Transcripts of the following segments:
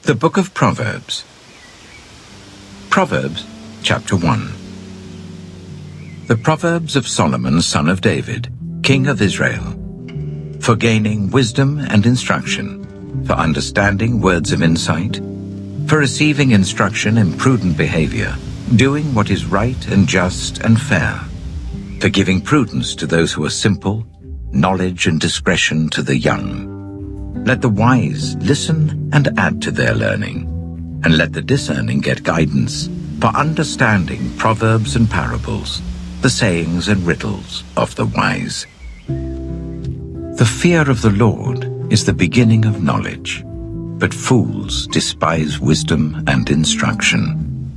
The Book of Proverbs. Proverbs, chapter 1. The Proverbs of Solomon, son of David, king of Israel, for gaining wisdom and instruction, for understanding words of insight, for receiving instruction in prudent behavior, doing what is right and just and fair, for giving prudence to those who are simple, knowledge and discretion to the young. Let the wise listen and add to their learning, and let the discerning get guidance, for understanding proverbs and parables, the sayings and riddles of the wise. The fear of the Lord is the beginning of knowledge, but fools despise wisdom and instruction.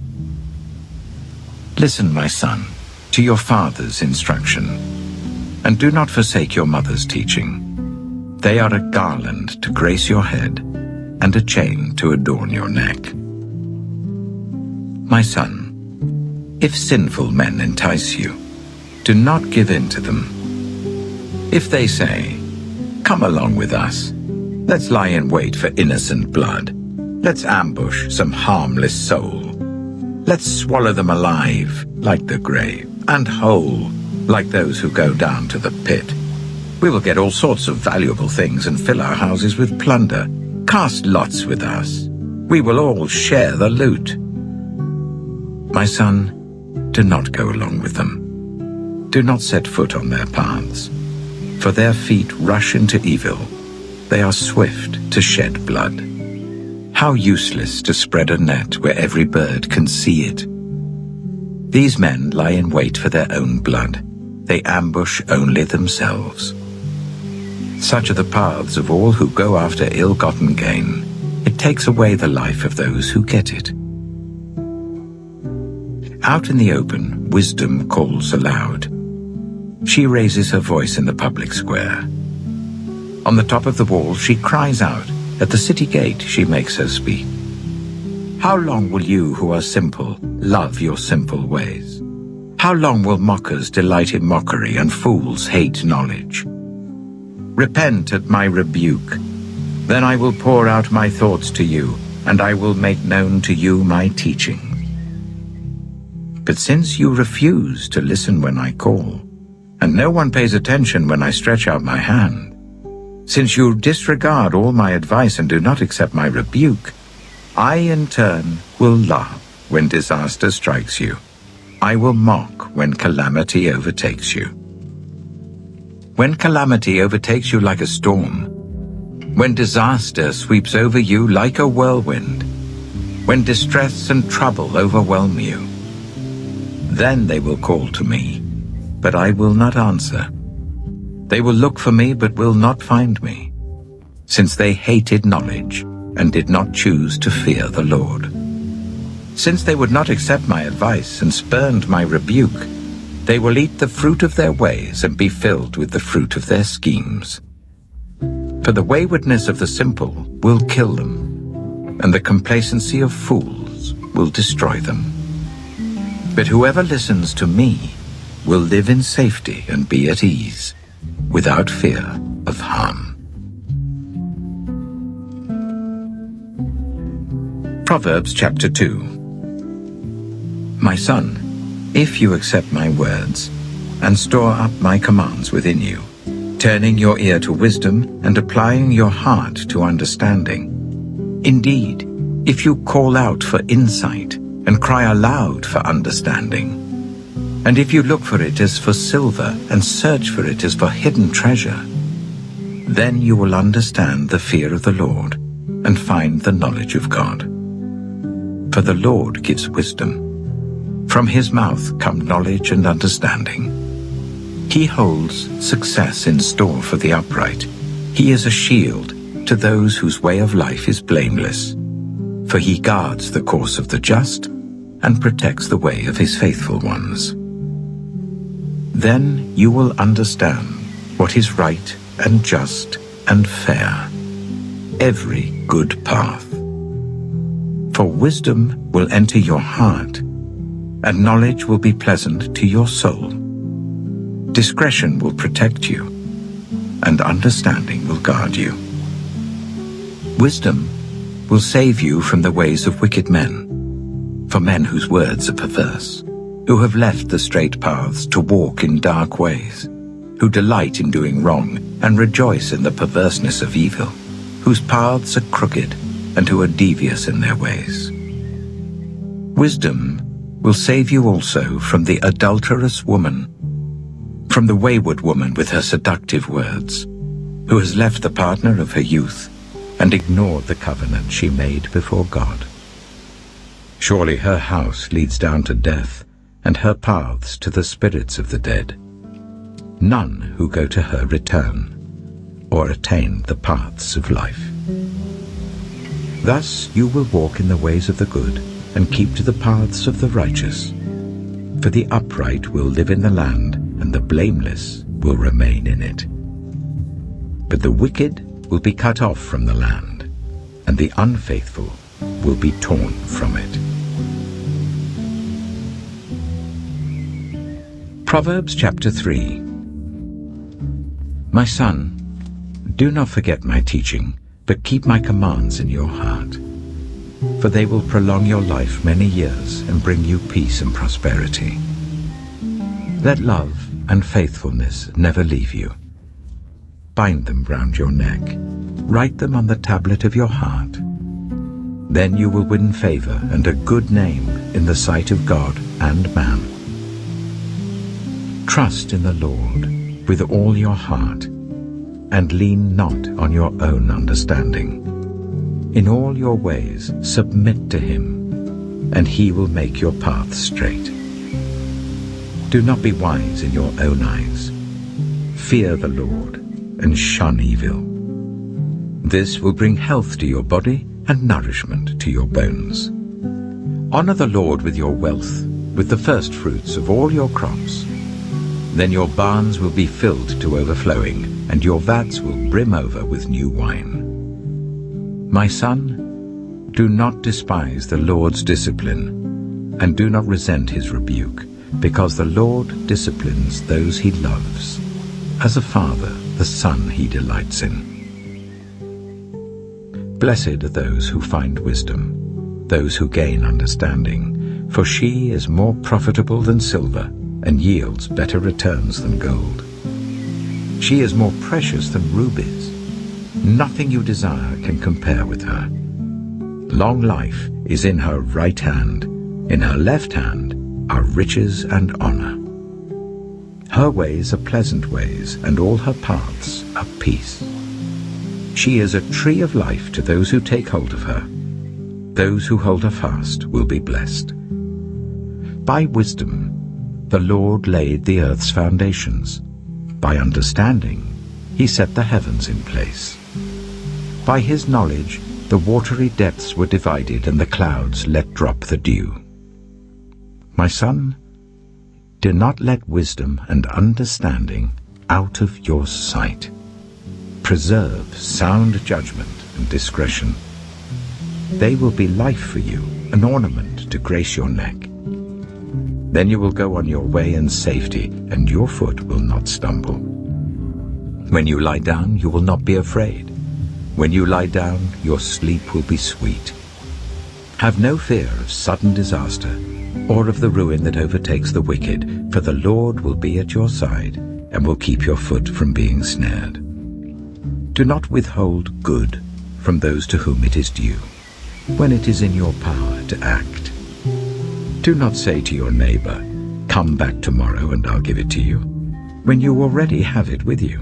Listen, my son, to your father's instruction, and do not forsake your mother's teaching. They are a garland to grace your head, and a chain to adorn your neck. My son, if sinful men entice you, do not give in to them. If they say, "Come along with us, let's lie in wait for innocent blood, let's ambush some harmless soul, let's swallow them alive like the grave, and whole like those who go down to the pit. We will get all sorts of valuable things and fill our houses with plunder. Cast lots with us. We will all share the loot." My son, do not go along with them. Do not set foot on their paths, for their feet rush into evil. They are swift to shed blood. How useless to spread a net where every bird can see it. These men lie in wait for their own blood. They ambush only themselves. Such are the paths of all who go after ill-gotten gain. It takes away the life of those who get it. Out in the open, wisdom calls aloud. She raises her voice in the public square. On the top of the wall, she cries out. At the city gate, she makes her speak. How long will you who are simple love your simple ways? How long will mockers delight in mockery and fools hate knowledge? Repent at my rebuke. Then I will pour out my thoughts to you, and I will make known to you my teachings. But since you refuse to listen when I call, and no one pays attention when I stretch out my hand, since you disregard all my advice and do not accept my rebuke, I in turn will laugh when disaster strikes you. I will mock when calamity overtakes you. When calamity overtakes you like a storm, when disaster sweeps over you like a whirlwind, when distress and trouble overwhelm you, then they will call to me, but I will not answer. They will look for me, but will not find me, since they hated knowledge and did not choose to fear the Lord. Since they would not accept my advice and spurned my rebuke, they will eat the fruit of their ways and be filled with the fruit of their schemes. For the waywardness of the simple will kill them, and the complacency of fools will destroy them. But whoever listens to me will live in safety and be at ease, without fear of harm. Proverbs chapter 2. My son, if you accept my words and store up my commands within you, turning your ear to wisdom and applying your heart to understanding, indeed, if you call out for insight and cry aloud for understanding, and if you look for it as for silver and search for it as for hidden treasure, then you will understand the fear of the Lord and find the knowledge of God. For the Lord gives wisdom. From his mouth come knowledge and understanding. He holds success in store for the upright. He is a shield to those whose way of life is blameless. For he guards the course of the just and protects the way of his faithful ones. Then you will understand what is right and just and fair, every good path. For wisdom will enter your heart, and knowledge will be pleasant to your soul. Discretion will protect you, and understanding will guard you. Wisdom will save you from the ways of wicked men, for men whose words are perverse, who have left the straight paths to walk in dark ways, who delight in doing wrong and rejoice in the perverseness of evil, whose paths are crooked and who are devious in their ways. Wisdom will save you also from the adulterous woman, from the wayward woman with her seductive words, who has left the partner of her youth and ignored the covenant she made before God. Surely her house leads down to death, and her paths to the spirits of the dead. None who go to her return, or attain the paths of life. Thus you will walk in the ways of the good, and keep to the paths of the righteous. For the upright will live in the land, and the blameless will remain in it. But the wicked will be cut off from the land, and the unfaithful will be torn from it. Proverbs chapter 3. My son, do not forget my teaching, but keep my commands in your heart. For they will prolong your life many years and bring you peace and prosperity. Let love and faithfulness never leave you. Bind them round your neck. Write them on the tablet of your heart. Then you will win favor and a good name in the sight of God and man. Trust in the Lord with all your heart, and lean not on your own understanding. In all your ways submit to him, and he will make your paths straight. Do not be wise in your own eyes. Fear the Lord, and shun evil. This will bring health to your body and nourishment to your bones. Honor the Lord with your wealth, with the first fruits of all your crops. Then your barns will be filled to overflowing, and your vats will brim over with new wine. My son, do not despise the Lord's discipline, and do not resent his rebuke, because the Lord disciplines those he loves, as a father the son he delights in. Blessed are those who find wisdom, those who gain understanding, for she is more profitable than silver, and yields better returns than gold. She is more precious than rubies. Nothing you desire can compare with her. Long life is in her right hand. In her left hand are riches and honor. Her ways are pleasant ways, and all her paths are peace. She is a tree of life to those who take hold of her. Those who hold her fast will be blessed. By wisdom the Lord laid the earth's foundations. By understanding he set the heavens in place. By his knowledge the watery depths were divided, and the clouds let drop the dew. My son, do not let wisdom and understanding out of your sight. Preserve sound judgment and discretion. They will be life for you, an ornament to grace your neck. Then you will go on your way in safety, and your foot will not stumble. When you lie down, you will not be afraid. When you lie down, your sleep will be sweet. Have no fear of sudden disaster, or of the ruin that overtakes the wicked, for the Lord will be at your side, and will keep your foot from being snared. Do not withhold good from those to whom it is due, when it is in your power to act. Do not say to your neighbor, "Come back tomorrow and I'll give it to you," when you already have it with you.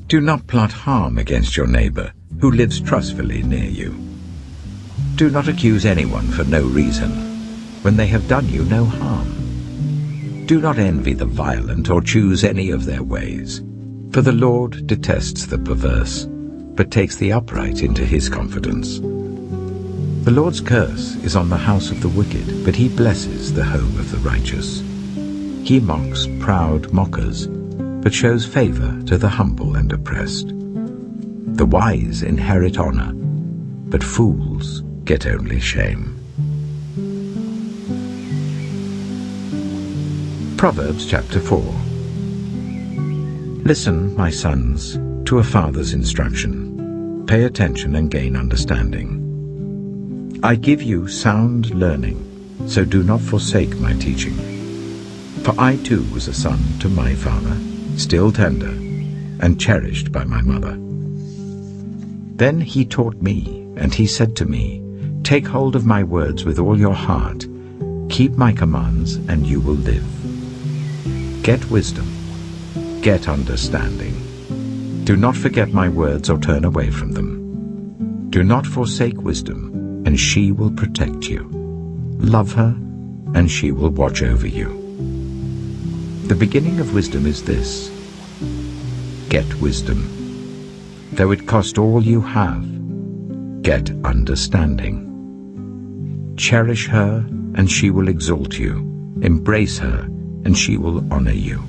Do not plot harm against your neighbor who lives trustfully near you. Do not accuse anyone for no reason, when they have done you no harm. Do not envy the violent or choose any of their ways, for the Lord detests the perverse, but takes the upright into his confidence. The Lord's curse is on the house of the wicked, but he blesses the home of the righteous. He mocks proud mockers, but shows favor to the humble and oppressed. The wise inherit honor, but fools get only shame. Proverbs chapter 4. Listen, my sons, to a father's instruction, Pay attention and gain understanding. I give you sound learning, so do not forsake my teaching. For I too was a son to my father, still tender, and cherished by my mother. Then he taught me, and he said to me, Take hold of my words with all your heart. Keep my commands, and you will live. Get wisdom. Get understanding. Do not forget my words or turn away from them. Do not forsake wisdom, and she will protect you. Love her, and she will watch over you. The beginning of wisdom is this: get wisdom. Though it cost all you have, get understanding. Cherish her, and she will exalt you. Embrace her, and she will honor you.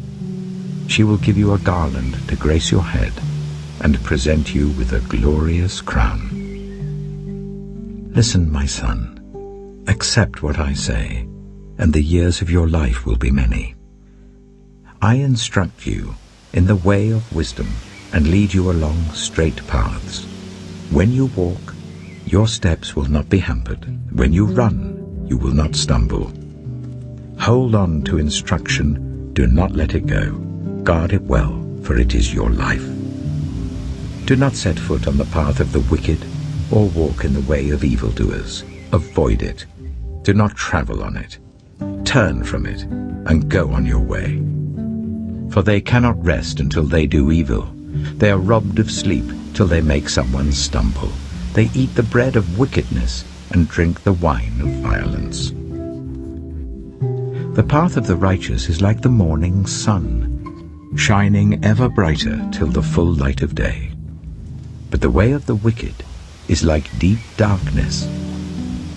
She will give you a garland to grace your head, and present you with a glorious crown. Listen, my son, accept what I say, and the years of your life will be many. I instruct you in the way of wisdom and lead you along straight paths. When you walk, your steps will not be hampered. When you run, you will not stumble. Hold on to instruction, do not let it go. Guard it well, for it is your life. Do not set foot on the path of the wicked, or walk in the way of evildoers. Avoid it. Do not travel on it. Turn from it, and go on your way. For they cannot rest until they do evil. They are robbed of sleep till they make someone stumble. They eat the bread of wickedness and drink the wine of violence. The path of the righteous is like the morning sun, shining ever brighter till the full light of day. But the way of the wicked is like deep darkness.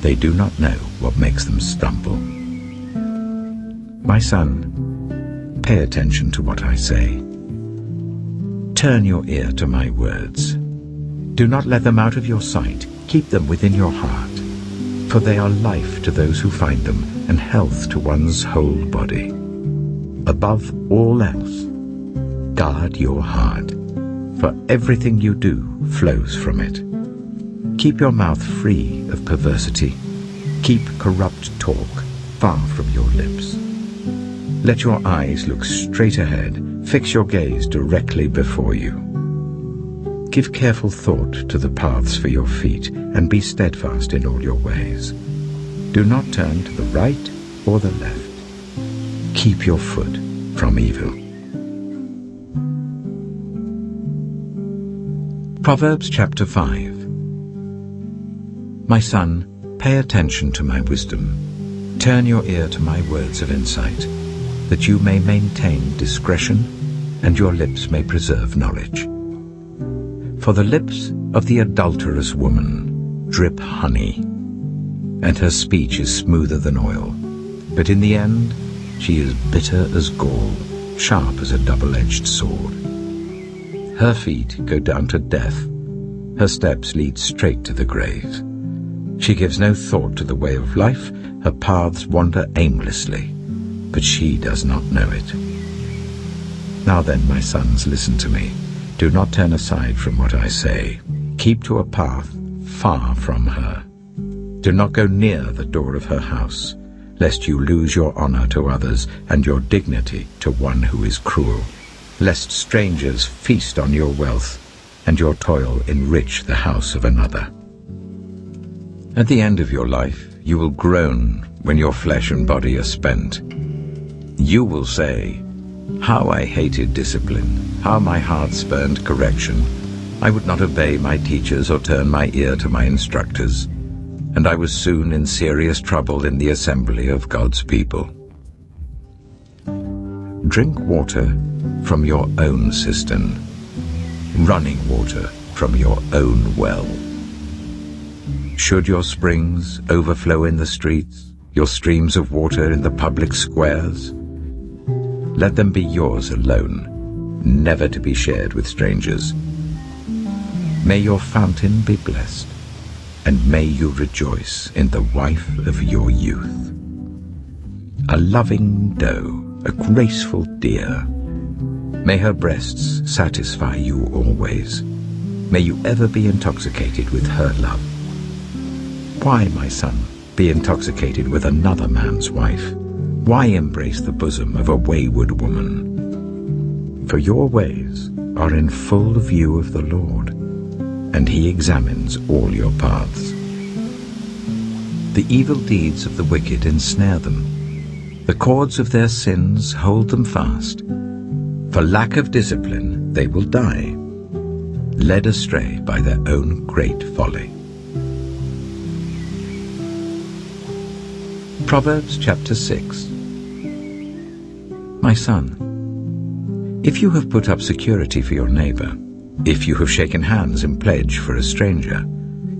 They do not know what makes them stumble. My son, pay attention to what I say. Turn your ear to my words. Do not let them out of your sight. Keep them within your heart, for they are life to those who find them and health to one's whole body. Above all else, guard your heart, for everything you do flows from it. Keep your mouth free of perversity. Keep corrupt talk far from your lips. Let your eyes look straight ahead. Fix your gaze directly before you. Give careful thought to the paths for your feet, and be steadfast in all your ways. Do not turn to the right or the left. Keep your foot from evil. Proverbs chapter 5. My son, pay attention to my wisdom. Turn your ear to my words of insight, that you may maintain discretion, and your lips may preserve knowledge. For the lips of the adulterous woman drip honey, and her speech is smoother than oil. But in the end, she is bitter as gall, sharp as a double-edged sword. Her feet go down to death. Her steps lead straight to the grave. She gives no thought to the way of life. Her paths wander aimlessly, but she does not know it. Now then, my sons, listen to me. Do not turn aside from what I say. Keep to a path far from her. Do not go near the door of her house, lest you lose your honor to others and your dignity to one who is cruel, lest strangers feast on your wealth and your toil enrich the house of another. At the end of your life, you will groan when your flesh and body are spent. You will say, "How I hated discipline, how my heart spurned correction. I would not obey my teachers or turn my ear to my instructors, and I was soon in serious trouble in the assembly of God's people." Drink water from your own cistern, running water from your own well. Should your springs overflow in the streets, your streams of water in the public squares, let them be yours alone, never to be shared with strangers. May your fountain be blessed, and may you rejoice in the wife of your youth. A loving doe, a graceful deer, may her breasts satisfy you always. May you ever be intoxicated with her love. Why, my son, be intoxicated with another man's wife? Why embrace the bosom of a wayward woman? For your ways are in full view of the Lord, and he examines all your paths. The evil deeds of the wicked ensnare them. The cords of their sins hold them fast. For lack of discipline they will die, led astray by their own great folly. Proverbs chapter 6. My son, if you have put up security for your neighbor, if you have shaken hands in pledge for a stranger,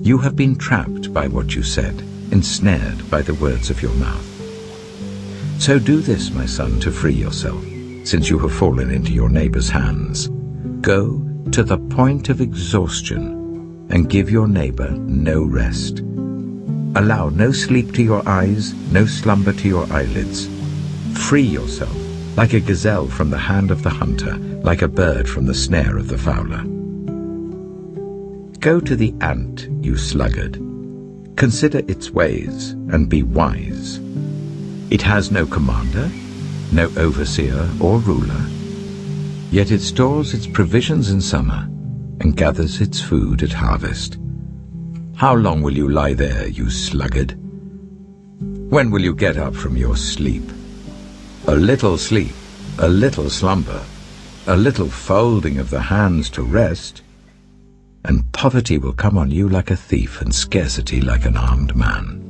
you have been trapped by what you said, ensnared by the words of your mouth. So do this, my son, to free yourself, since you have fallen into your neighbor's hands. Go to the point of exhaustion and give your neighbor no rest. Allow no sleep to your eyes, no slumber to your eyelids. Free yourself, like a gazelle from the hand of the hunter, like a bird from the snare of the fowler. Go to the ant, you sluggard. Consider its ways and be wise. It has no commander, no overseer or ruler, yet it stores its provisions in summer and gathers its food at harvest. How long will you lie there, you sluggard? When will you get up from your sleep? A little sleep, a little slumber, a little folding of the hands to rest, and poverty will come on you like a thief and scarcity like an armed man.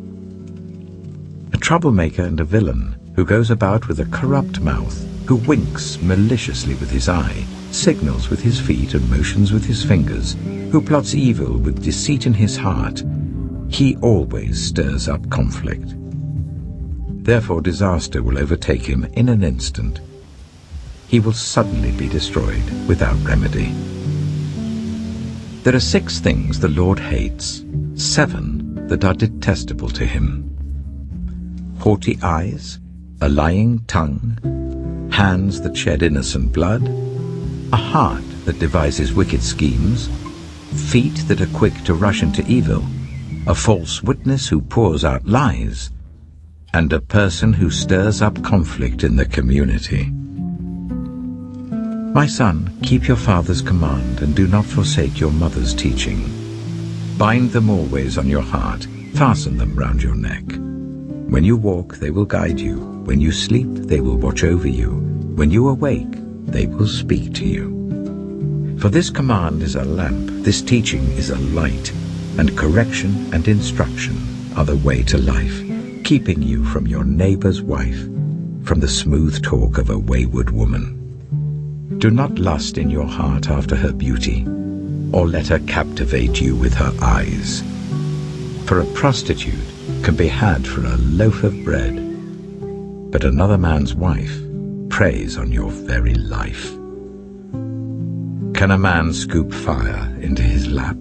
A troublemaker and a villain who goes about with a corrupt mouth, who winks maliciously with his eye, signals with his feet and motions with his fingers, who plots evil with deceit in his heart, he always stirs up conflict. Therefore disaster will overtake him in an instant. He will suddenly be destroyed without remedy. There are 6 things the Lord hates, 7 that are detestable to him: haughty eyes, a lying tongue, hands that shed innocent blood, a heart that devises wicked schemes, feet that are quick to rush into evil, a false witness who pours out lies, and a person who stirs up conflict in the community. My son, keep your father's command and do not forsake your mother's teaching. Bind them always on your heart, fasten them round your neck. When you walk, they will guide you. When you sleep, they will watch over you. When you awake, they will speak to you. For this command is a lamp, this teaching is a light, and correction and instruction are the way to life, keeping you from your neighbor's wife, from the smooth talk of a wayward woman. Do not lust in your heart after her beauty, or let her captivate you with her eyes. For a prostitute can be had for a loaf of bread, but another man's wife preys on your very life. Can a man scoop fire into his lap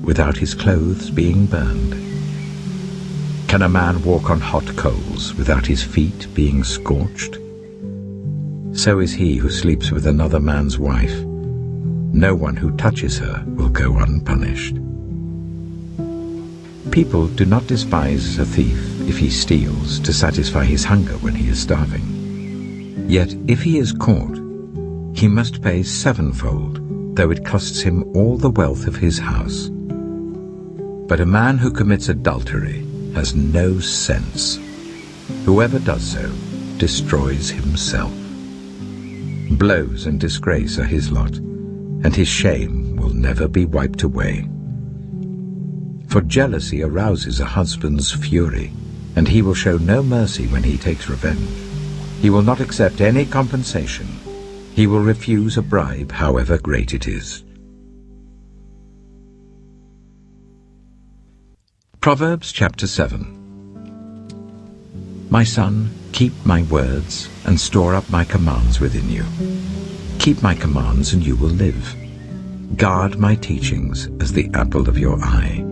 without his clothes being burned? Can a man walk on hot coals without his feet being scorched? So is he who sleeps with another man's wife. No one who touches her will go unpunished. People do not despise a thief if he steals to satisfy his hunger when he is starving. Yet if he is caught, he must pay 7-fold, though it costs him all the wealth of his house. But a man who commits adultery has no sense. Whoever does so destroys himself. Blows and disgrace are his lot, and his shame will never be wiped away. For jealousy arouses a husband's fury, and he will show no mercy when he takes revenge. He will not accept any compensation. He will refuse a bribe, however great it is. Proverbs chapter 7. My son, keep my words and store up my commands within you. Keep my commands and you will live. Guard my teachings as the apple of your eye.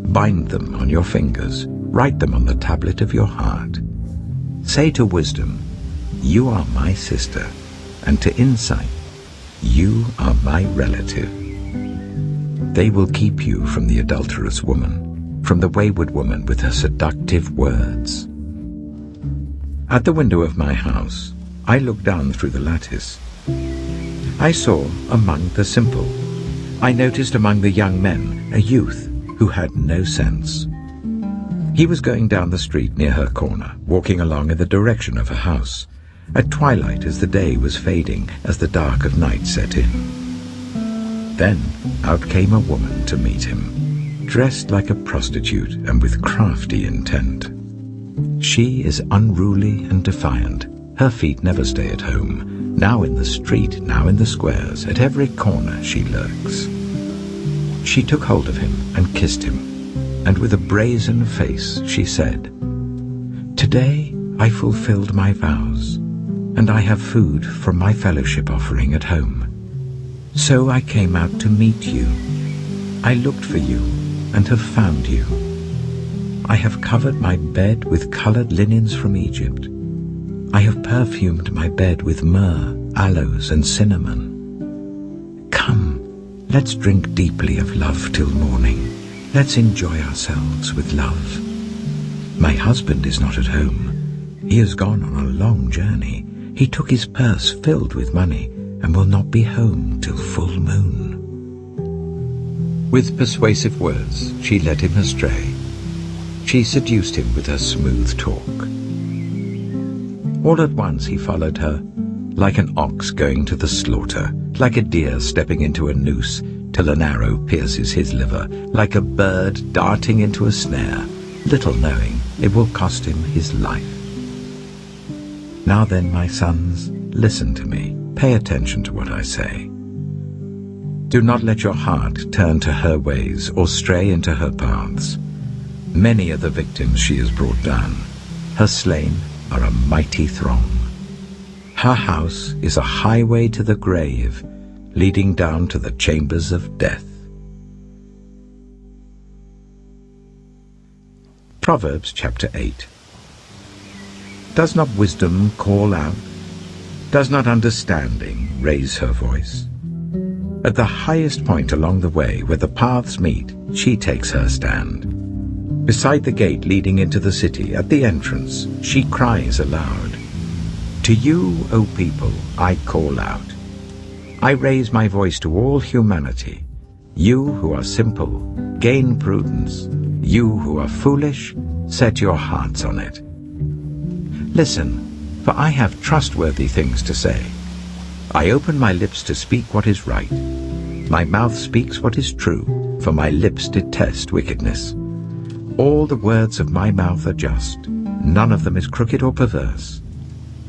Bind them on your fingers. Write them on the tablet of your heart. Say to wisdom, you are my sister, and to insight, you are my relative. They will keep you from the adulterous woman, from the wayward woman with her seductive words. At the window of my house, I looked down through the lattice. I saw among the simple. I noticed among the young men a youth who had no sense. He was going down the street near her corner, walking along in the direction of her house, at twilight as the day was fading, as the dark of night set in. Then out came a woman to meet him, dressed like a prostitute and with crafty intent. She is unruly and defiant. Her feet never stay at home. Now in the street, now in the squares, at every corner she lurks. She took hold of him and kissed him, and with a brazen face she said, "Today I fulfilled my vows, and I have food from my fellowship offering at home. So I came out to meet you. I looked for you and have found you. I have covered my bed with colored linens from Egypt. I have perfumed my bed with myrrh, aloes, and cinnamon. Come, let's drink deeply of love till morning. Let's enjoy ourselves with love. My husband is not at home. He has gone on a long journey. He took his purse filled with money and will not be home till full moon." With persuasive words, she led him astray. She seduced him with her smooth talk. All at once he followed her, like an ox going to the slaughter, like a deer stepping into a noose till an arrow pierces his liver, like a bird darting into a snare, little knowing it will cost him his life. Now then, my sons, listen to me. Pay attention to what I say. Do not let your heart turn to her ways or stray into her paths. Many are the victims she has brought down. Her slain are a mighty throng. Her house is a highway to the grave, leading down to the chambers of death. Proverbs chapter 8. Does not wisdom call out? Does not understanding raise her voice? At the highest point along the way where the paths meet, she takes her stand. Beside the gate leading into the city, at the entrance, she cries aloud. To you, O people, I call out. I raise my voice to all humanity. You who are simple, gain prudence. You who are foolish, set your hearts on it. Listen, for I have trustworthy things to say. I open my lips to speak what is right. My mouth speaks what is true, for my lips detest wickedness. All the words of my mouth are just. None of them is crooked or perverse.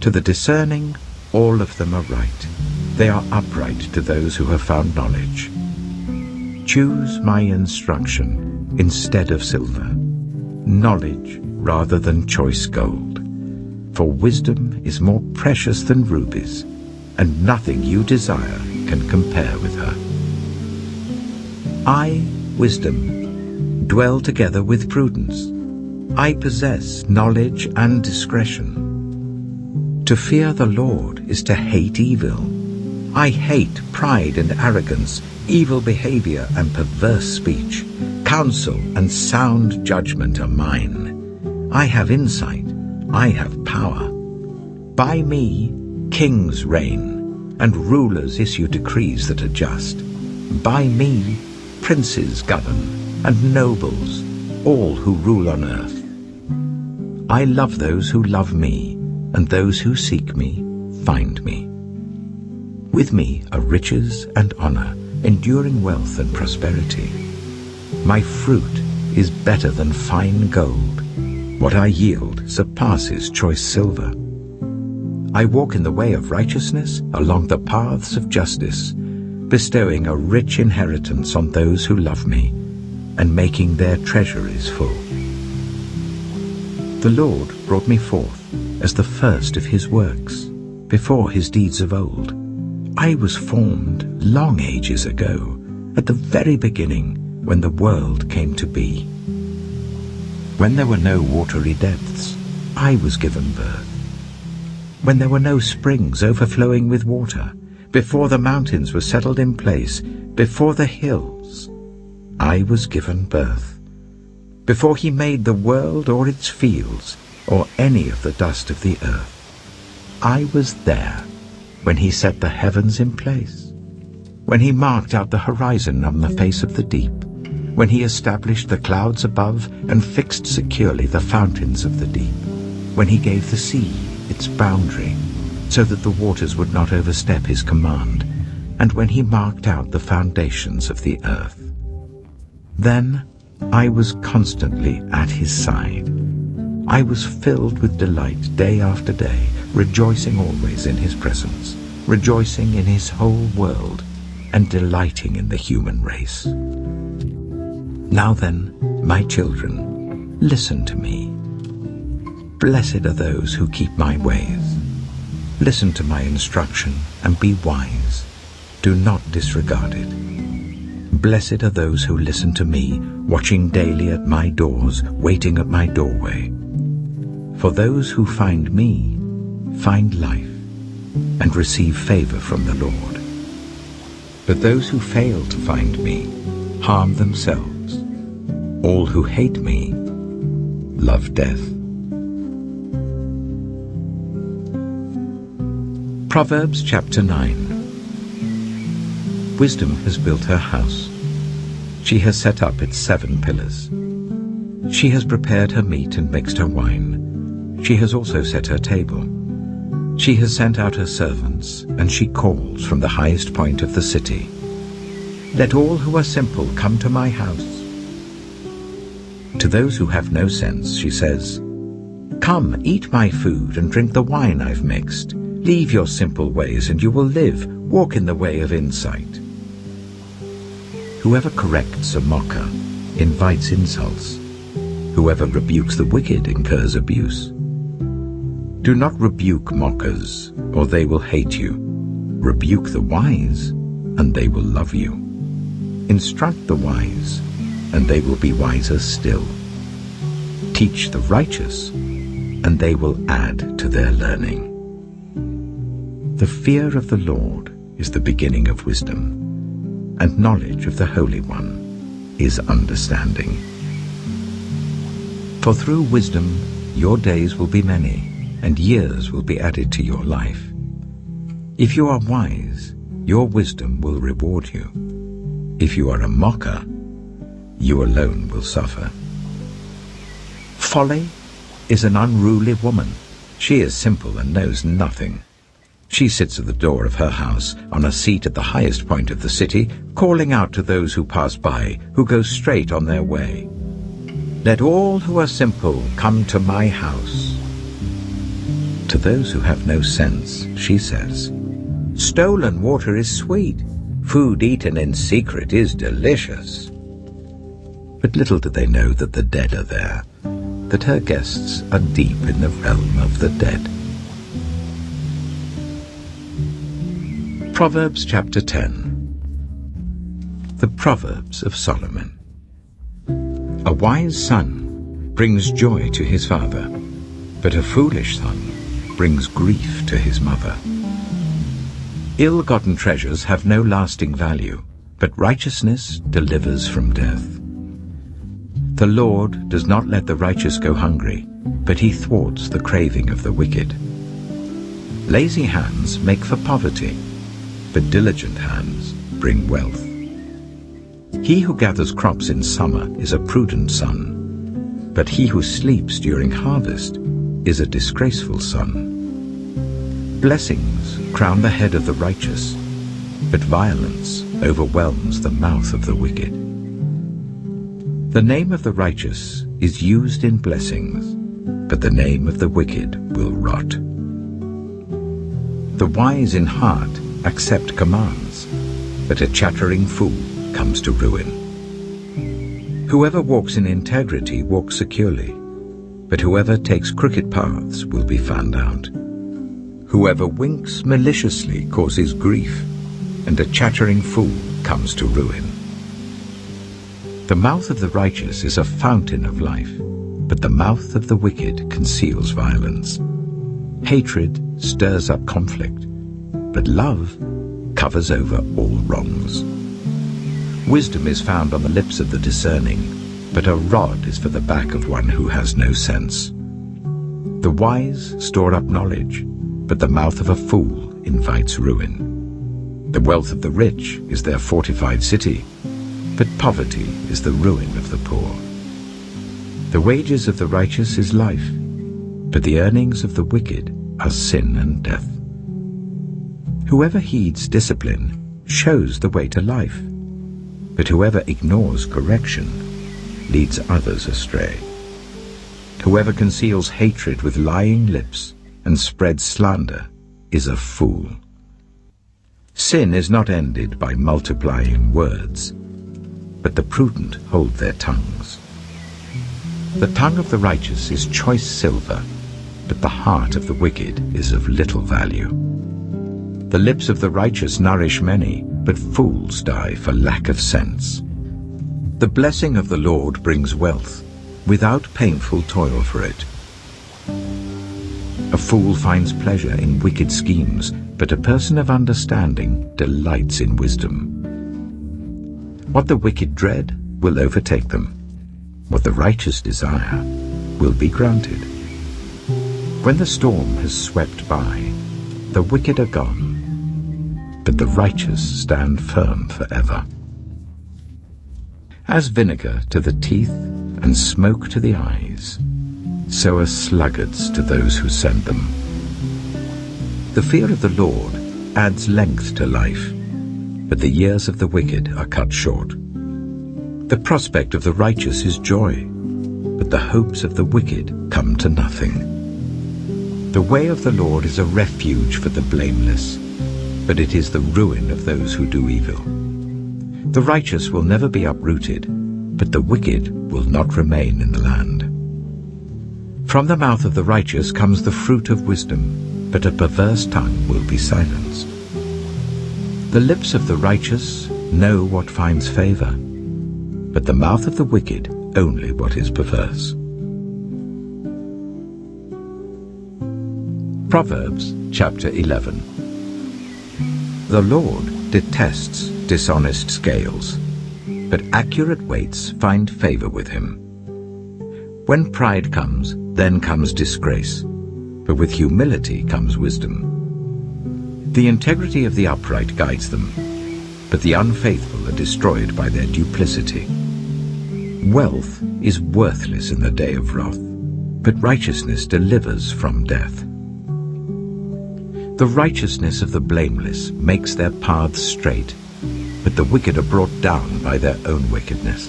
To the discerning, all of them are right. They are upright to those who have found knowledge. Choose my instruction instead of silver, knowledge rather than choice gold. For wisdom is more precious than rubies, and nothing you desire can compare with her. I, wisdom, dwell together with prudence. I possess knowledge and discretion. To fear the Lord is to hate evil. I hate pride and arrogance, evil behavior and perverse speech. Counsel and sound judgment are mine. I have insight. I have power. By me, kings reign, and rulers issue decrees that are just. By me, princes govern, and nobles, all who rule on earth. I love those who love me, and those who seek me find me. With me are riches and honor, enduring wealth and prosperity. My fruit is better than fine gold. What I yield surpasses choice silver. I walk in the way of righteousness along the paths of justice, bestowing a rich inheritance on those who love me, and making their treasuries full. The Lord brought me forth as the first of his works, before his deeds of old. I was formed long ages ago, at the very beginning, when the world came to be. When there were no watery depths, I was given birth. When there were no springs overflowing with water, before the mountains were settled in place, before the hills, I was given birth, before he made the world or its fields, or any of the dust of the earth. I was there when he set the heavens in place, when he marked out the horizon on the face of the deep, when he established the clouds above and fixed securely the fountains of the deep, when he gave the sea its boundary, so that the waters would not overstep his command, and when he marked out the foundations of the earth. Then I was constantly at his side. I was filled with delight day after day, rejoicing always in his presence, rejoicing in his whole world, and delighting in the human race. Now then, my children, listen to me. Blessed are those who keep my ways. Listen to my instruction and be wise. Do not disregard it. Blessed are those who listen to me, watching daily at my doors, waiting at my doorway. For those who find me find life and receive favor from the Lord. But those who fail to find me harm themselves. All who hate me love death. Proverbs chapter 9. Wisdom has built her house. She has set up its 7 pillars. She has prepared her meat and mixed her wine. She has also set her table. She has sent out her servants, and she calls from the highest point of the city. Let all who are simple come to my house. To those who have no sense, she says, Come, eat my food and drink the wine I've mixed. Leave your simple ways and you will live. Walk in the way of insight. Whoever corrects a mocker invites insults. Whoever rebukes the wicked incurs abuse. Do not rebuke mockers, or they will hate you. Rebuke the wise, and they will love you. Instruct the wise, and they will be wiser still. Teach the righteous, and they will add to their learning. The fear of the Lord is the beginning of wisdom, and knowledge of the Holy One is understanding. For through wisdom your days will be many, and years will be added to your life. If you are wise, your wisdom will reward you. If you are a mocker, you alone will suffer. Folly is an unruly woman. She is simple and knows nothing. She sits at the door of her house, on a seat at the highest point of the city, calling out to those who pass by, who go straight on their way. Let all who are simple come to my house. To those who have no sense, she says, Stolen water is sweet. Food eaten in secret is delicious. But little do they know that the dead are there, that her guests are deep in the realm of the dead. Proverbs chapter 10. The Proverbs of Solomon. A wise son brings joy to his father, but a foolish son brings grief to his mother. Ill-gotten treasures have no lasting value, but righteousness delivers from death. The Lord does not let the righteous go hungry, but he thwarts the craving of the wicked. Lazy hands make for poverty, but diligent hands bring wealth. He who gathers crops in summer is a prudent son, but he who sleeps during harvest is a disgraceful son. Blessings crown the head of the righteous, but violence overwhelms the mouth of the wicked. The name of the righteous is used in blessings, but the name of the wicked will rot. The wise in heart accept commands, but a chattering fool comes to ruin. Whoever walks in integrity walks securely, but whoever takes crooked paths will be found out. Whoever winks maliciously causes grief, and a chattering fool comes to ruin. The mouth of the righteous is a fountain of life, but the mouth of the wicked conceals violence. Hatred stirs up conflict, but love covers over all wrongs. Wisdom is found on the lips of the discerning, but a rod is for the back of one who has no sense. The wise store up knowledge, but the mouth of a fool invites ruin. The wealth of the rich is their fortified city, but poverty is the ruin of the poor. The wages of the righteous is life, but the earnings of the wicked are sin and death. Whoever heeds discipline shows the way to life, but whoever ignores correction leads others astray. Whoever conceals hatred with lying lips and spreads slander is a fool. Sin is not ended by multiplying words, but the prudent hold their tongues. The tongue of the righteous is choice silver, but the heart of the wicked is of little value. The lips of the righteous nourish many, but fools die for lack of sense. The blessing of the Lord brings wealth, without painful toil for it. A fool finds pleasure in wicked schemes, but a person of understanding delights in wisdom. What the wicked dread will overtake them. What the righteous desire will be granted. When the storm has swept by, the wicked are gone, but the righteous stand firm forever. As vinegar to the teeth and smoke to the eyes, so are sluggards to those who send them. The fear of the Lord adds length to life, but the years of the wicked are cut short. The prospect of the righteous is joy, but the hopes of the wicked come to nothing. The way of the Lord is a refuge for the blameless, but it is the ruin of those who do evil. The righteous will never be uprooted, but the wicked will not remain in the land. From the mouth of the righteous comes the fruit of wisdom, but a perverse tongue will be silenced. The lips of the righteous know what finds favor, but the mouth of the wicked only what is perverse. Proverbs chapter 11. The Lord detests dishonest scales, but accurate weights find favor with him. When pride comes, then comes disgrace, but with humility comes wisdom. The integrity of the upright guides them, but the unfaithful are destroyed by their duplicity. Wealth is worthless in the day of wrath, but righteousness delivers from death. The righteousness of the blameless makes their paths straight, but the wicked are brought down by their own wickedness.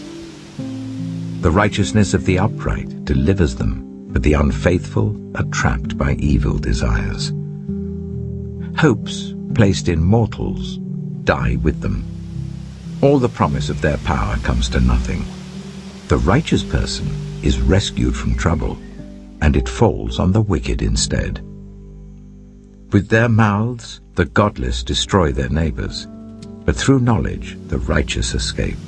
The righteousness of the upright delivers them, but the unfaithful are trapped by evil desires. Hopes placed in mortals die with them. All the promise of their power comes to nothing. The righteous person is rescued from trouble, and it falls on the wicked instead. With their mouths the godless destroy their neighbors, but through knowledge the righteous escape.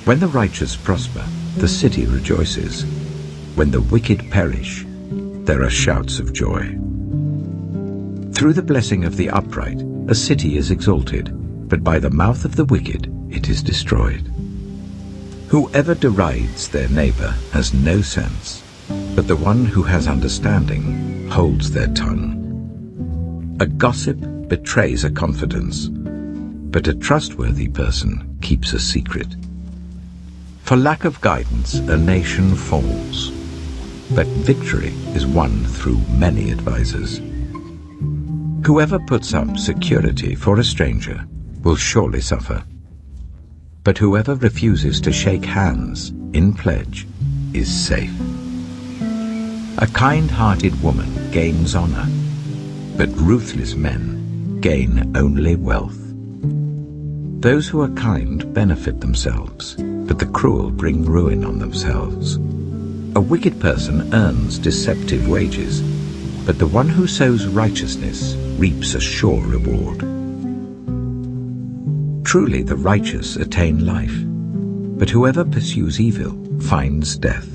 When the righteous prosper, the city rejoices. When the wicked perish, there are shouts of joy. Through the blessing of the upright, a city is exalted, but by the mouth of the wicked it is destroyed. Whoever derides their neighbor has no sense, but the one who has understanding holds their tongue. A gossip betrays a confidence, but a trustworthy person keeps a secret. For lack of guidance, a nation falls, but victory is won through many advisers. Whoever puts up security for a stranger will surely suffer, but whoever refuses to shake hands in pledge is safe. A kind-hearted woman gains honor, but ruthless men gain only wealth. Those who are kind benefit themselves, but the cruel bring ruin on themselves. A wicked person earns deceptive wages, but the one who sows righteousness reaps a sure reward. Truly the righteous attain life, but whoever pursues evil finds death.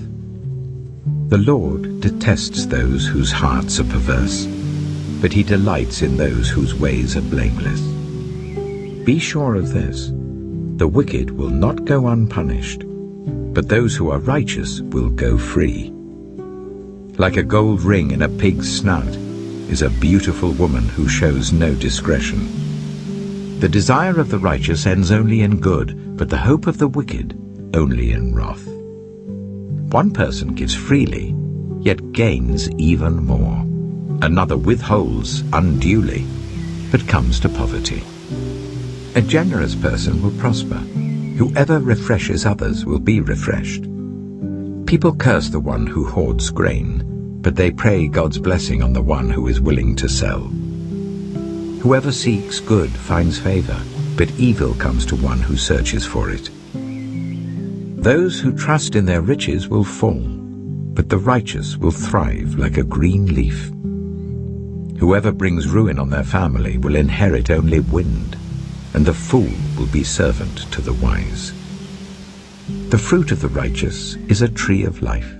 The Lord detests those whose hearts are perverse, but he delights in those whose ways are blameless. Be sure of this: The wicked will not go unpunished, but those who are righteous will go free. Like a gold ring in a pig's snout is a beautiful woman who shows no discretion. The desire of the righteous ends only in good, but the hope of the wicked only in wrath. One person gives freely, yet gains even more. Another withholds unduly, but comes to poverty. A generous person will prosper. Whoever refreshes others will be refreshed. People curse the one who hoards grain, but they pray God's blessing on the one who is willing to sell. Whoever seeks good finds favor, but evil comes to one who searches for it. Those who trust in their riches will fall, but the righteous will thrive like a green leaf. Whoever brings ruin on their family will inherit only wind, and the fool will be servant to the wise. The fruit of the righteous is a tree of life,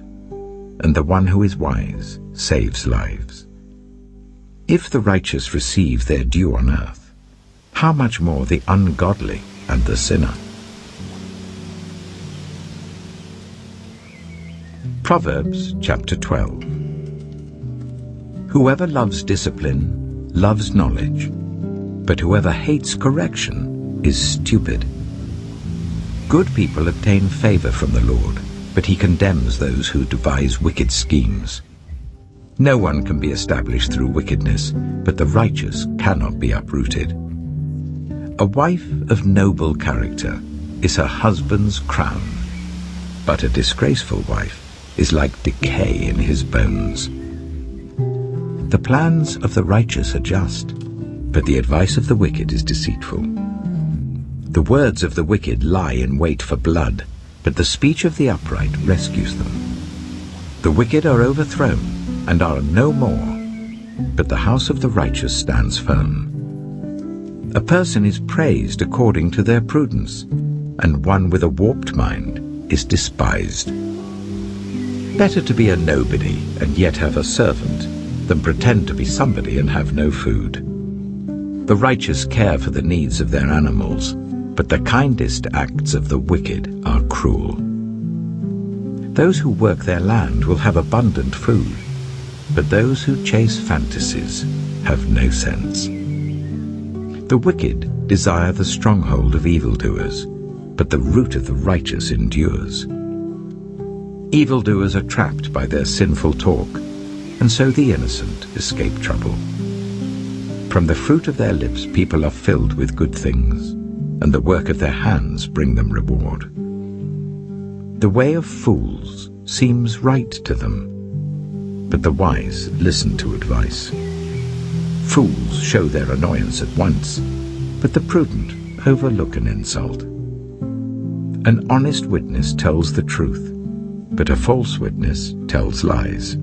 and the one who is wise saves lives. If the righteous receive their due on earth, how much more the ungodly and the sinner? Proverbs chapter 12. Whoever loves discipline loves knowledge, but whoever hates correction is stupid. Good people obtain favor from the Lord, but he condemns those who devise wicked schemes. No one can be established through wickedness, but the righteous cannot be uprooted. A wife of noble character is her husband's crown, but a disgraceful wife is like decay in his bones. The plans of the righteous are just, but the advice of the wicked is deceitful. The words of the wicked lie in wait for blood, but the speech of the upright rescues them. The wicked are overthrown and are no more, but the house of the righteous stands firm. A person is praised according to their prudence, and one with a warped mind is despised. Better to be a nobody and yet have a servant than pretend to be somebody and have no food. The righteous care for the needs of their animals, but the kindest acts of the wicked are cruel. Those who work their land will have abundant food, but those who chase fantasies have no sense. The wicked desire the stronghold of evildoers, but the root of the righteous endures. Evildoers are trapped by their sinful talk, and so the innocent escape trouble. From the fruit of their lips people are filled with good things, and the work of their hands bring them reward. The way of fools seems right to them, but the wise listen to advice. Fools show their annoyance at once, but the prudent overlook an insult. An honest witness tells the truth, but a false witness tells lies.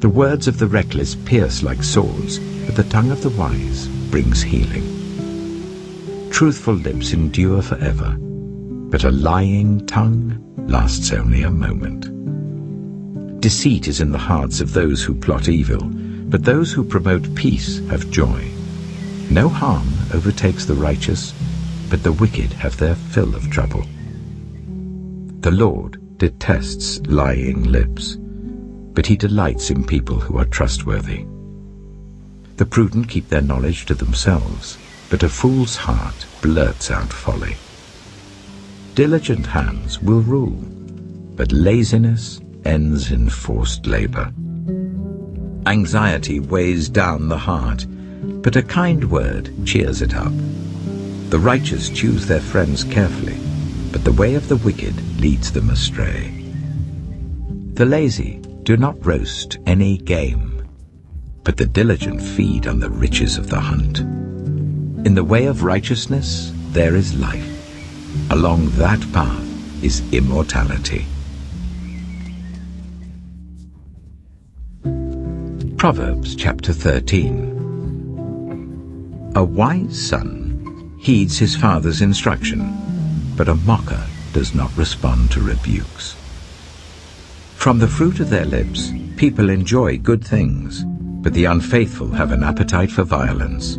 The words of the reckless pierce like swords, but the tongue of the wise brings healing. Truthful lips endure forever, but a lying tongue lasts only a moment. Deceit is in the hearts of those who plot evil, but those who promote peace have joy. No harm overtakes the righteous, but the wicked have their fill of trouble. The Lord detests lying lips, but he delights in people who are trustworthy. The prudent keep their knowledge to themselves, but a fool's heart blurts out folly. Diligent hands will rule, but laziness ends in forced labor. Anxiety weighs down the heart, but a kind word cheers it up. The righteous choose their friends carefully, but the way of the wicked leads them astray. The lazy do not roast any game, but the diligent feed on the riches of the hunt. In the way of righteousness there is life. Along that path is immortality. Proverbs chapter 13. A wise son heeds his father's instruction, but a mocker does not respond to rebukes. From the fruit of their lips people enjoy good things, but the unfaithful have an appetite for violence.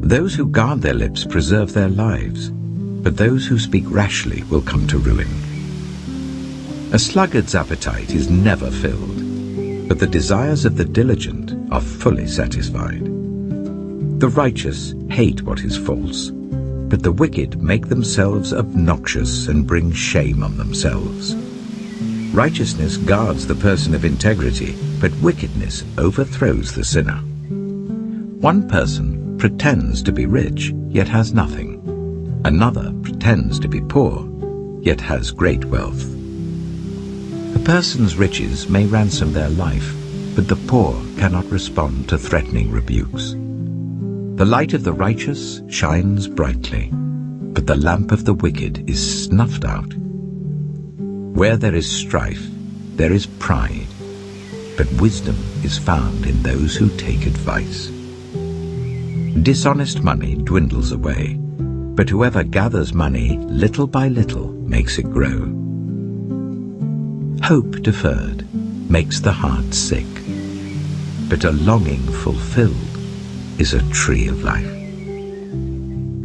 Those who guard their lips preserve their lives, but those who speak rashly will come to ruin. A sluggard's appetite is never filled, but the desires of the diligent are fully satisfied. The righteous hate what is false, but the wicked make themselves obnoxious and bring shame on themselves. Righteousness guards the person of integrity, but wickedness overthrows the sinner. One person pretends to be rich, yet has nothing. Another pretends to be poor, yet has great wealth. A person's riches may ransom their life, but the poor cannot respond to threatening rebukes. The light of the righteous shines brightly, but the lamp of the wicked is snuffed out. Where there is strife, there is pride, but wisdom is found in those who take advice. Dishonest money dwindles away, but whoever gathers money little by little makes it grow. Hope deferred makes the heart sick, but a longing fulfilled is a tree of life.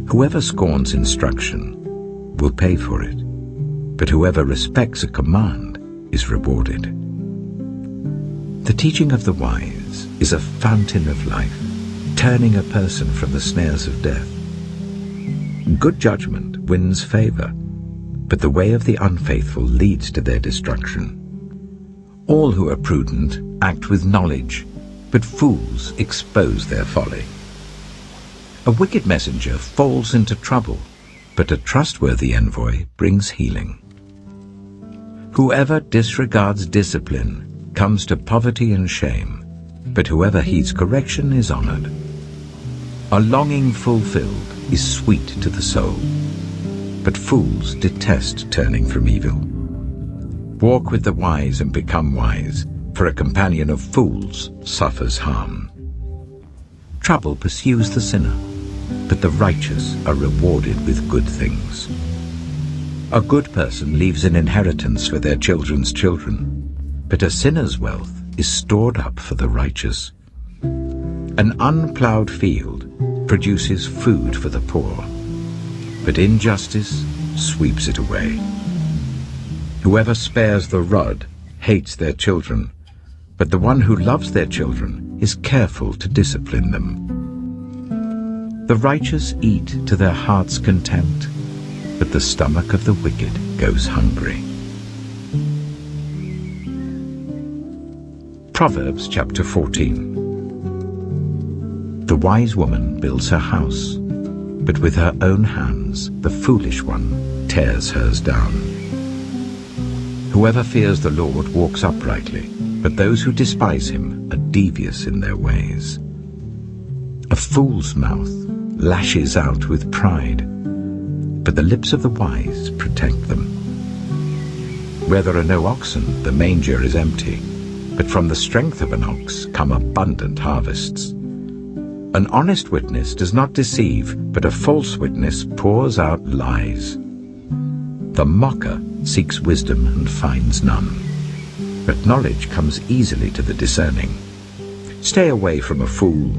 Whoever scorns instruction will pay for it, but whoever respects a command is rewarded. The teaching of the wise is a fountain of life, turning a person from the snares of death. Good judgment wins favor, but the way of the unfaithful leads to their destruction. All who are prudent act with knowledge, but fools expose their folly. A wicked messenger falls into trouble, but a trustworthy envoy brings healing. Whoever disregards discipline comes to poverty and shame, but whoever heeds correction is honored. A longing fulfilled is sweet to the soul, but fools detest turning from evil. Walk with the wise and become wise, for a companion of fools suffers harm. Trouble pursues the sinner, but the righteous are rewarded with good things. A good person leaves an inheritance for their children's children, but a sinner's wealth is stored up for the righteous. An unplowed field produces food for the poor, but injustice sweeps it away. Whoever spares the rod hates their children, but the one who loves their children is careful to discipline them. The righteous eat to their heart's content, but the stomach of the wicked goes hungry. Proverbs chapter 14. The wise woman builds her house, but with her own hands the foolish one tears hers down. Whoever fears the Lord walks uprightly, but those who despise him are devious in their ways. A fool's mouth lashes out with pride, but the lips of the wise protect them. Where there are no oxen, the manger is empty, but from the strength of an ox come abundant harvests. An honest witness does not deceive, but a false witness pours out lies. The mocker seeks wisdom and finds none, but knowledge comes easily to the discerning. Stay away from a fool,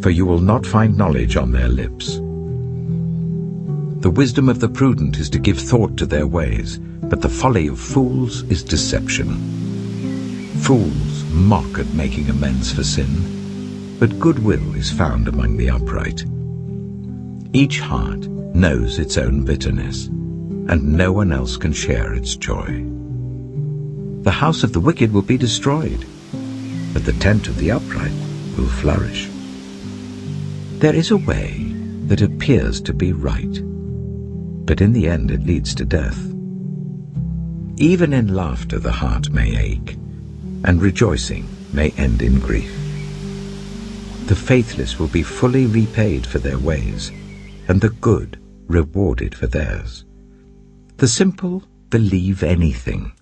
for you will not find knowledge on their lips. The wisdom of the prudent is to give thought to their ways, but the folly of fools is deception. Fools mock at making amends for sin, but goodwill is found among the upright. Each heart knows its own bitterness, and no one else can share its joy. The house of the wicked will be destroyed, but the tent of the upright will flourish. There is a way that appears to be right, but in the end it leads to death. Even in laughter the heart may ache, and rejoicing may end in grief. The faithless will be fully repaid for their ways, and the good rewarded for theirs. The simple believe anything,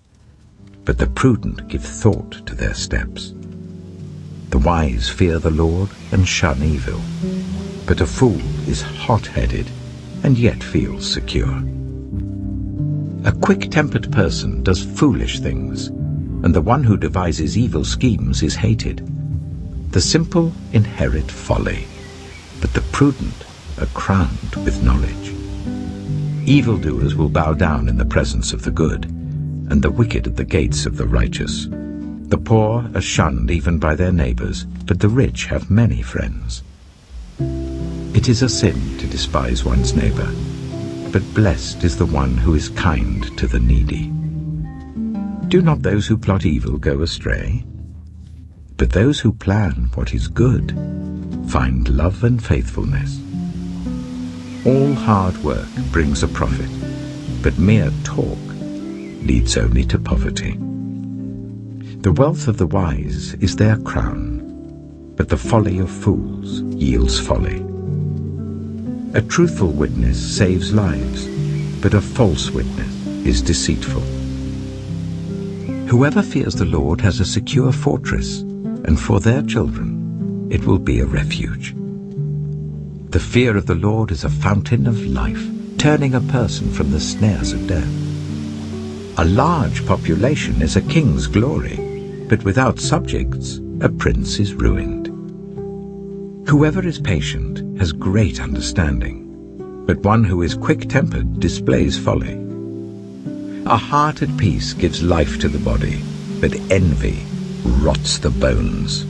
but the prudent give thought to their steps. The wise fear the Lord and shun evil, but a fool is hot-headed and yet feels secure. A quick-tempered person does foolish things, and the one who devises evil schemes is hated. The simple inherit folly, but the prudent are crowned with knowledge. Evildoers will bow down in the presence of the good, and the wicked at the gates of the righteous. The poor are shunned even by their neighbors, but the rich have many friends. It is a sin to despise one's neighbor, but blessed is the one who is kind to the needy. Do not those who plot evil go astray? But those who plan what is good find love and faithfulness. All hard work brings a profit, but mere talk leads only to poverty. The wealth of the wise is their crown, but the folly of fools yields folly. A truthful witness saves lives, but a false witness is deceitful. Whoever fears the Lord has a secure fortress, and for their children it will be a refuge. The fear of the Lord is a fountain of life, turning a person from the snares of death. A large population is a king's glory, but without subjects, a prince is ruined. Whoever is patient has great understanding, but one who is quick-tempered displays folly. A heart at peace gives life to the body, but envy rots the bones.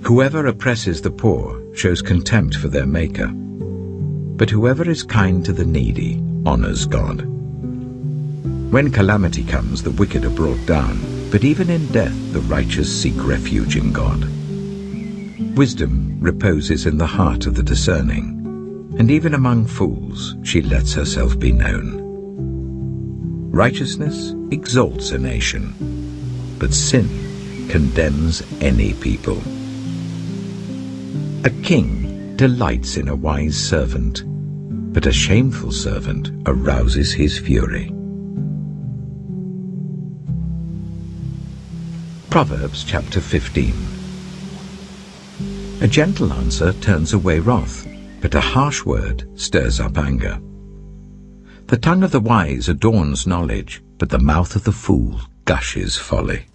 Whoever oppresses the poor shows contempt for their Maker, but whoever is kind to the needy honors God. When calamity comes, the wicked are brought down, but even in death the righteous seek refuge in God. Wisdom reposes in the heart of the discerning, and even among fools she lets herself be known. Righteousness exalts a nation, but sin condemns any people. A king delights in a wise servant, but a shameful servant arouses his fury. Proverbs chapter 15. A gentle answer turns away wrath, but a harsh word stirs up anger. The tongue of the wise adorns knowledge, but the mouth of the fool gushes folly.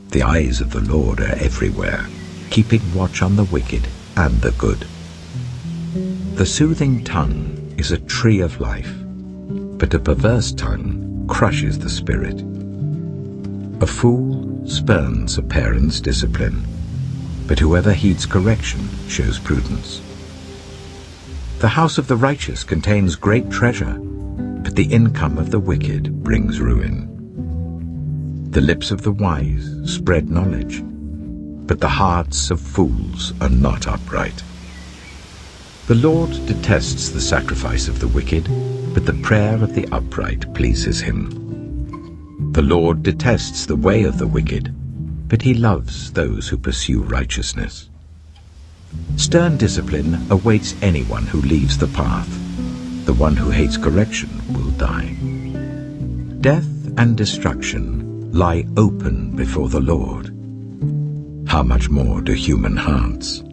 The eyes of the Lord are everywhere, keeping watch on the wicked and the good. The soothing tongue is a tree of life, but a perverse tongue crushes the spirit. A fool spurns a parent's discipline, but whoever heeds correction shows prudence. The house of the righteous contains great treasure, but the income of the wicked brings ruin. The lips of the wise spread knowledge, but the hearts of fools are not upright. The Lord detests the sacrifice of the wicked, but the prayer of the upright pleases him. The Lord detests the way of the wicked, but he loves those who pursue righteousness. Stern discipline awaits anyone who leaves the path. The one who hates correction will die. Death and destruction lie open before the Lord. How much more do human hearts?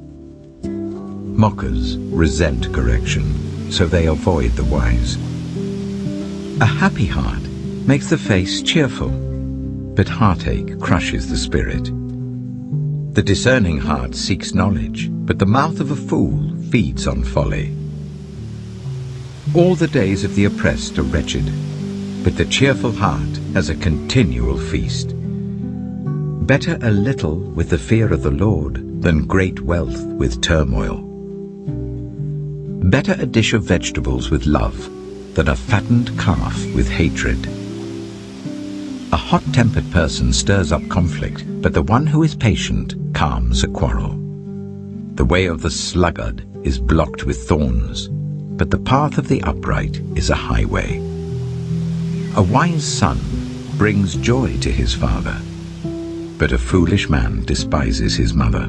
Mockers resent correction, so they avoid the wise. A happy heart makes the face cheerful, but heartache crushes the spirit. The discerning heart seeks knowledge, but the mouth of a fool feeds on folly. All the days of the oppressed are wretched, but the cheerful heart has a continual feast. Better a little with the fear of the Lord than great wealth with turmoil. Better a dish of vegetables with love than a fattened calf with hatred. A hot-tempered person stirs up conflict, but the one who is patient calms a quarrel. The way of the sluggard is blocked with thorns, but the path of the upright is a highway. A wise son brings joy to his father, but a foolish man despises his mother.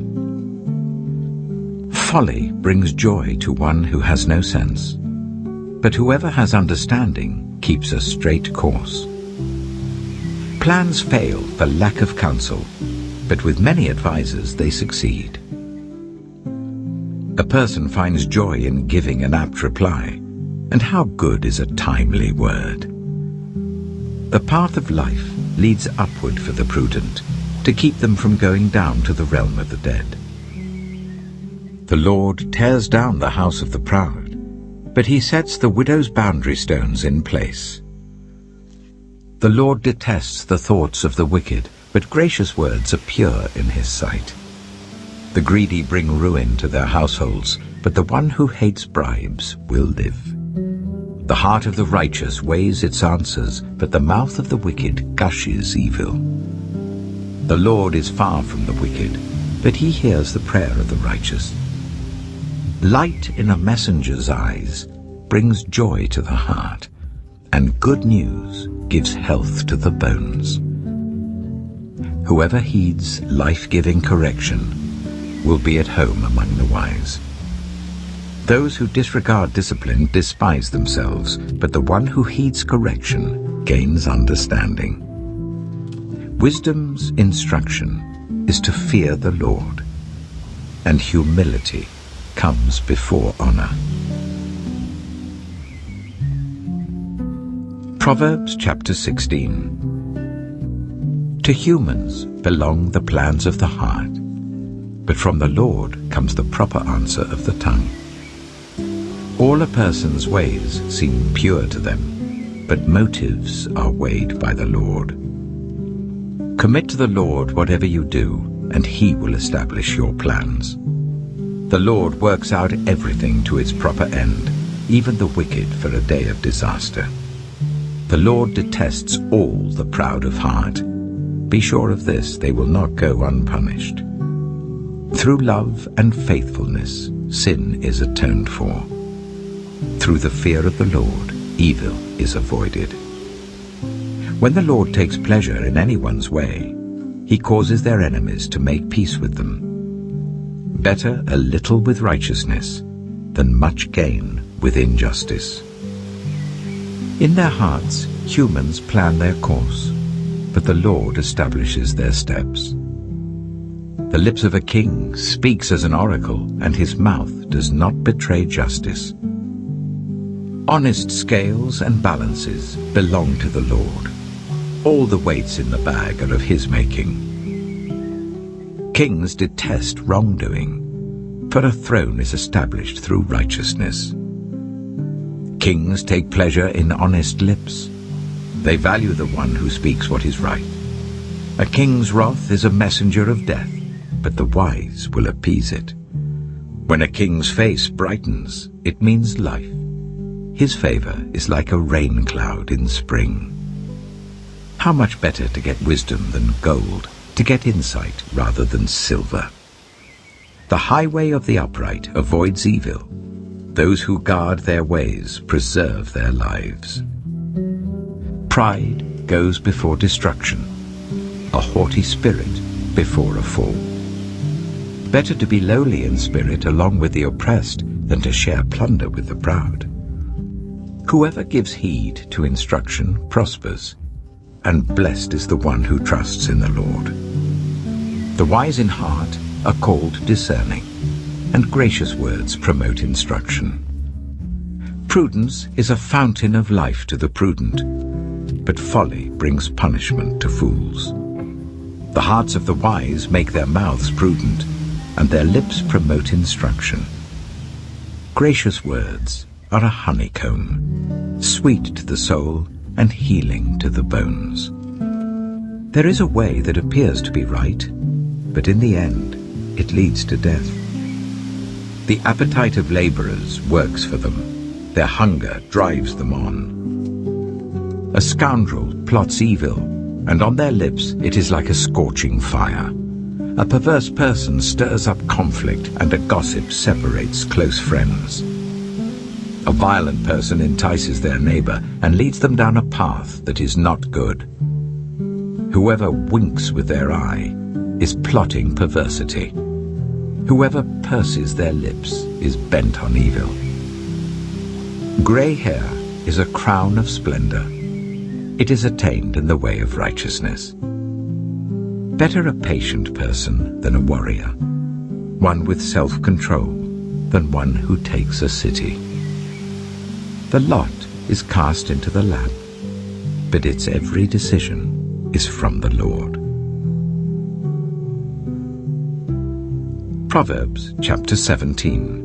Folly brings joy to one who has no sense, but whoever has understanding keeps a straight course. Plans fail for lack of counsel, but with many advisers they succeed. A person finds joy in giving an apt reply, and how good is a timely word. The path of life leads upward for the prudent, to keep them from going down to the realm of the dead. The Lord tears down the house of the proud, but he sets the widow's boundary stones in place. The Lord detests the thoughts of the wicked, but gracious words are pure in his sight. The greedy bring ruin to their households, but the one who hates bribes will live. The heart of the righteous weighs its answers, but the mouth of the wicked gushes evil. The Lord is far from the wicked, but he hears the prayer of the righteous. Light in a messenger's eyes brings joy to the heart, and good news gives health to the bones. Whoever heeds life-giving correction will be at home among the wise. Those who disregard discipline despise themselves, but the one who heeds correction gains understanding. Wisdom's instruction is to fear the Lord, and humility comes before honor. Proverbs chapter 16. To humans belong the plans of the heart, but from the Lord comes the proper answer of the tongue. All a person's ways seem pure to them, but motives are weighed by the Lord. Commit to the Lord whatever you do, and he will establish your plans. The Lord works out everything to its proper end, even the wicked for a day of disaster. The Lord detests all the proud of heart. Be sure of this, they will not go unpunished. Through love and faithfulness, sin is atoned for. Through the fear of the Lord, evil is avoided. When the Lord takes pleasure in anyone's way, he causes their enemies to make peace with them. Better a little with righteousness than much gain with injustice. In their hearts, humans plan their course, but the Lord establishes their steps. The lips of a king speaks as an oracle, and his mouth does not betray justice. Honest scales and balances belong to the Lord. All the weights in the bag are of his making. Kings detest wrongdoing, for a throne is established through righteousness. Kings take pleasure in honest lips. They value the one who speaks what is right. A king's wrath is a messenger of death, but the wise will appease it. When a king's face brightens, it means life. His favor is like a rain cloud in spring. How much better to get wisdom than gold, to get insight rather than silver. The highway of the upright avoids evil. Those who guard their ways preserve their lives. Pride goes before destruction, a haughty spirit before a fall. Better to be lowly in spirit along with the oppressed than to share plunder with the proud. Whoever gives heed to instruction prospers, and blessed is the one who trusts in the Lord. The wise in heart are called discerning, and gracious words promote instruction. Prudence is a fountain of life to the prudent, but folly brings punishment to fools. The hearts of the wise make their mouths prudent, and their lips promote instruction. Gracious words are a honeycomb, sweet to the soul and healing to the bones. There is a way that appears to be right, but in the end it leads to death. The appetite of laborers works for them. Their hunger drives them on. A scoundrel plots evil, and on their lips it is like a scorching fire. A perverse person stirs up conflict, and a gossip separates close friends. A violent person entices their neighbor and leads them down a path that is not good. Whoever winks with their eye is plotting perversity. Whoever purses their lips is bent on evil. Gray hair is a crown of splendor. It is attained in the way of righteousness. Better a patient person than a warrior, one with self-control than one who takes a city. The lot is cast into the lap, but its every decision is from the Lord. Proverbs chapter 17.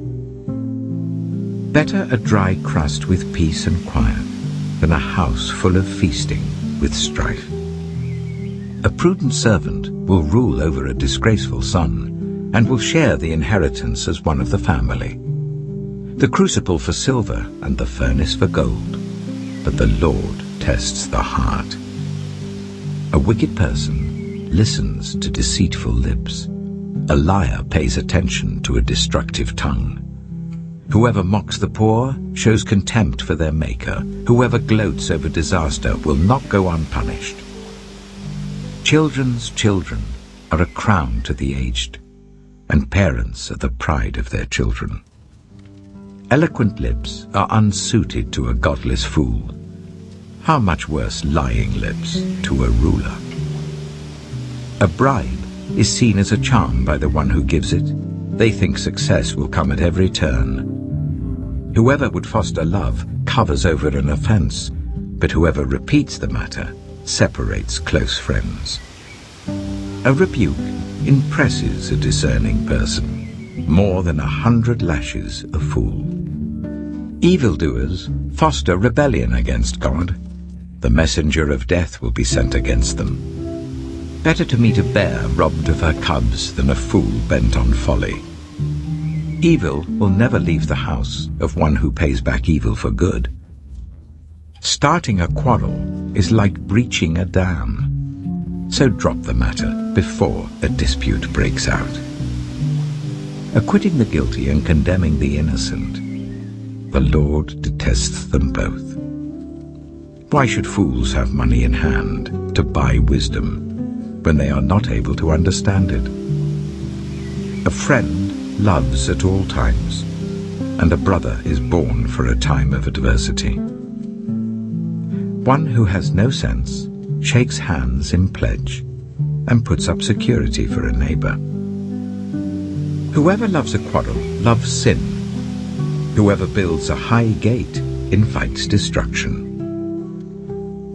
Better a dry crust with peace and quiet than a house full of feasting with strife. A prudent servant will rule over a disgraceful son and will share the inheritance as one of the family. The crucible for silver and the furnace for gold, but the Lord tests the heart. A wicked person listens to deceitful lips. A liar pays attention to a destructive tongue. Whoever mocks the poor shows contempt for their maker. Whoever gloats over disaster will not go unpunished. Children's children are a crown to the aged, and parents are the pride of their children. Eloquent lips are unsuited to a godless fool. How much worse lying lips to a ruler. A bribe is seen as a charm by the one who gives it. They think success will come at every turn. Whoever would foster love covers over an offense, but whoever repeats the matter separates close friends. A rebuke impresses a discerning person more than 100 lashes a fool. Evildoers foster rebellion against God. The messenger of death will be sent against them. Better to meet a bear robbed of her cubs than a fool bent on folly. Evil will never leave the house of one who pays back evil for good. Starting a quarrel is like breaching a dam. So drop the matter before a dispute breaks out. Acquitting the guilty and condemning the innocent, the Lord detests them both. Why should fools have money in hand to buy wisdom when they are not able to understand it? A friend loves at all times, and a brother is born for a time of adversity. One who has no sense shakes hands in pledge and puts up security for a neighbor. Whoever loves a quarrel loves sin. Whoever builds a high gate invites destruction.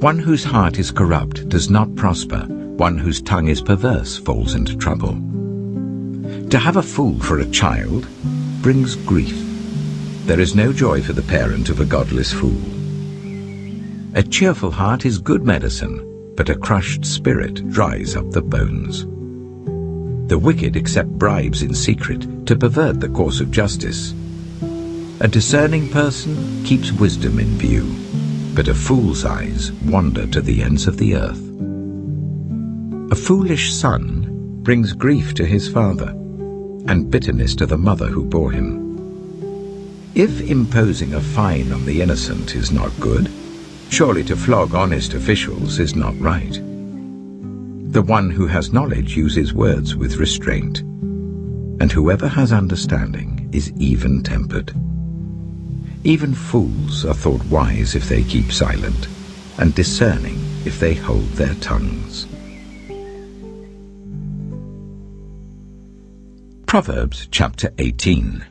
One whose heart is corrupt does not prosper. One whose tongue is perverse falls into trouble. To have a fool for a child brings grief. There is no joy for the parent of a godless fool. A cheerful heart is good medicine, but a crushed spirit dries up the bones. The wicked accept bribes in secret to pervert the course of justice. A discerning person keeps wisdom in view, but a fool's eyes wander to the ends of the earth. A foolish son brings grief to his father, and bitterness to the mother who bore him. If imposing a fine on the innocent is not good, surely to flog honest officials is not right. The one who has knowledge uses words with restraint, and whoever has understanding is even-tempered. Even fools are thought wise if they keep silent, and discerning if they hold their tongues. Proverbs chapter 18.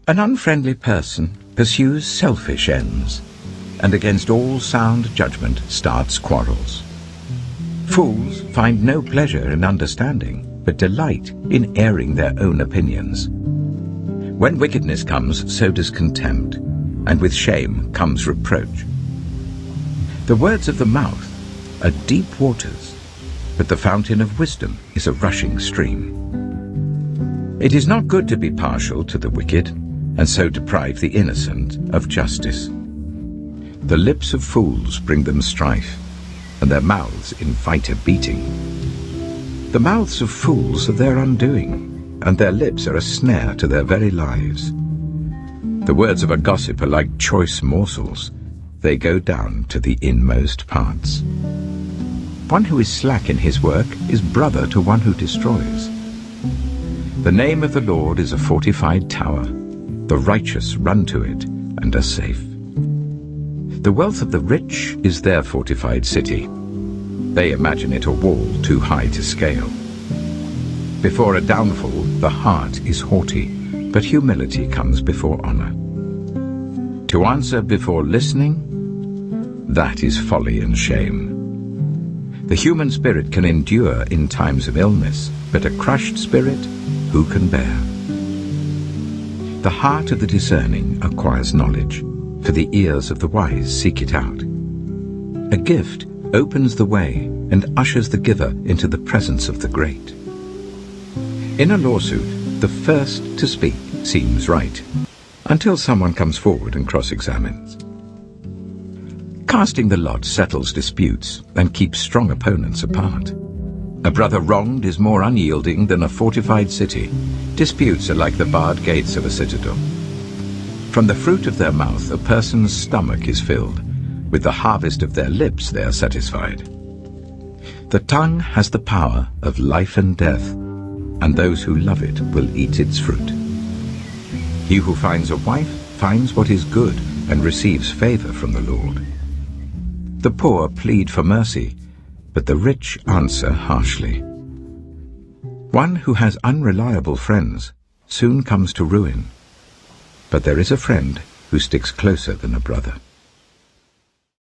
An unfriendly person pursues selfish ends, and against all sound judgment starts quarrels. Fools find no pleasure in understanding, but delight in airing their own opinions. When wickedness comes, so does contempt, and with shame comes reproach. The words of the mouth are deep waters, but the fountain of wisdom is a rushing stream. It is not good to be partial to the wicked, and so deprive the innocent of justice. The lips of fools bring them strife, and their mouths invite a beating. The mouths of fools are their undoing, and their lips are a snare to their very lives. The words of a gossip are like choice morsels. They go down to the inmost parts. One who is slack in his work is brother to one who destroys. The name of the Lord is a fortified tower. The righteous run to it and are safe. The wealth of the rich is their fortified city. They imagine it a wall too high to scale. Before a downfall, the heart is haughty, but humility comes before honor. To answer before listening, that is folly and shame. The human spirit can endure in times of illness, but a crushed spirit who can bear? The heart of the discerning acquires knowledge, for the ears of the wise seek it out. A gift opens the way and ushers the giver into the presence of the great. In a lawsuit, the first to speak seems right, until someone comes forward and cross-examines. Casting the lot settles disputes and keeps strong opponents apart. A brother wronged is more unyielding than a fortified city. Disputes are like the barred gates of a citadel. From the fruit of their mouth a person's stomach is filled. With the harvest of their lips they are satisfied. The tongue has the power of life and death, and those who love it will eat its fruit. He who finds a wife finds what is good and receives favor from the Lord. The poor plead for mercy, but the rich answer harshly. One who has unreliable friends soon comes to ruin, but there is a friend who sticks closer than a brother.